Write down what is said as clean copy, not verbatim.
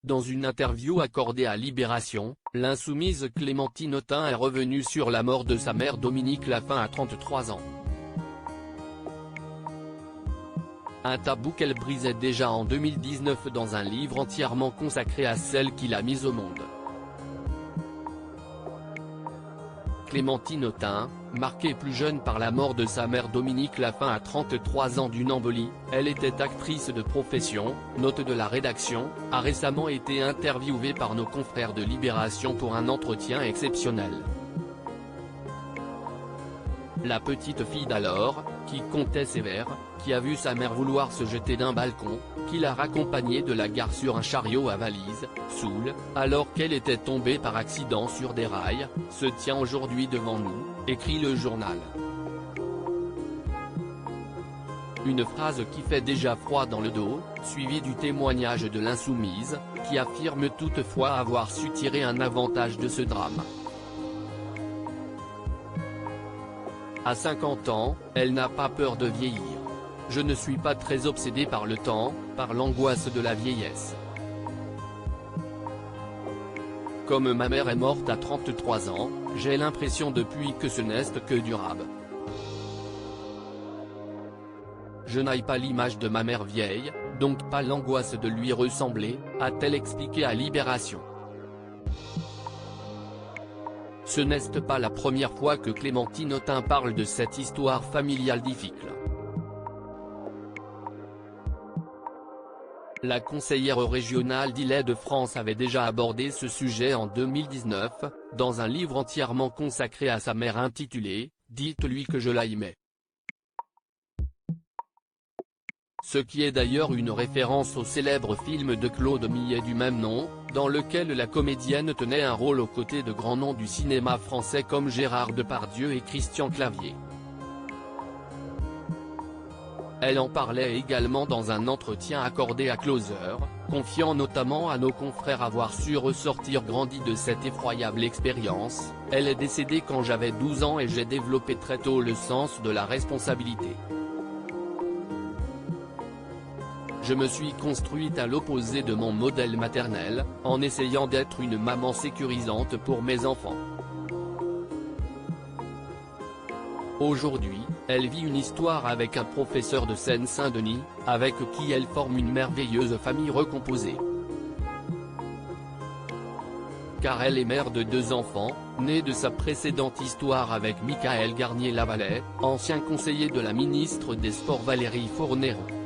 Dans une interview accordée à Libération, l'insoumise Clémentine Autain est revenue sur la mort de sa mère Dominique Laffin à 33 ans. Un tabou qu'elle brisait déjà en 2019 dans un livre entièrement consacré à celle qui l'a mise au monde. Clémentine Autain, marquée plus jeune par la mort de sa mère Dominique Laffin à 33 ans d'une embolie, elle était actrice de profession, note de la rédaction, a récemment été interviewée par nos confrères de Libération pour un entretien exceptionnel. La petite fille d'alors, qui comptait sévère, qui a vu sa mère vouloir se jeter d'un balcon, qui l'a raccompagnée de la gare sur un chariot à valise, saoule, alors qu'elle était tombée par accident sur des rails, se tient aujourd'hui devant nous, écrit le journal. Une phrase qui fait déjà froid dans le dos, suivie du témoignage de l'insoumise, qui affirme toutefois avoir su tirer un avantage de ce drame. À 50 ans, elle n'a pas peur de vieillir. Je ne suis pas très obsédée par le temps, par l'angoisse de la vieillesse. Comme ma mère est morte à 33 ans, j'ai l'impression depuis que ce n'est que durable. Je n'ai pas l'image de ma mère vieille, donc pas l'angoisse de lui ressembler, a-t-elle expliqué à Libération. Ce n'est pas la première fois que Clémentine Autain parle de cette histoire familiale difficile. La conseillère régionale d'Île-de-France avait déjà abordé ce sujet en 2019, dans un livre entièrement consacré à sa mère intitulé « Dites-lui que je l'aimais ». Ce qui est d'ailleurs une référence au célèbre film de Claude Millet du même nom, dans lequel la comédienne tenait un rôle aux côtés de grands noms du cinéma français comme Gérard Depardieu et Christian Clavier. Elle en parlait également dans un entretien accordé à Closer, confiant notamment à nos confrères avoir su ressortir grandi de cette effroyable expérience. Elle est décédée quand j'avais 12 ans et j'ai développé très tôt le sens de la responsabilité. Je me suis construite à l'opposé de mon modèle maternel, en essayant d'être une maman sécurisante pour mes enfants. Aujourd'hui, elle vit une histoire avec un professeur de Seine-Saint-Denis, avec qui elle forme une merveilleuse famille recomposée. Car elle est mère de 2 enfants, nés de sa précédente histoire avec Michaël Garnier-Lavalais, ancien conseiller de la ministre des Sports Valérie Fourniret.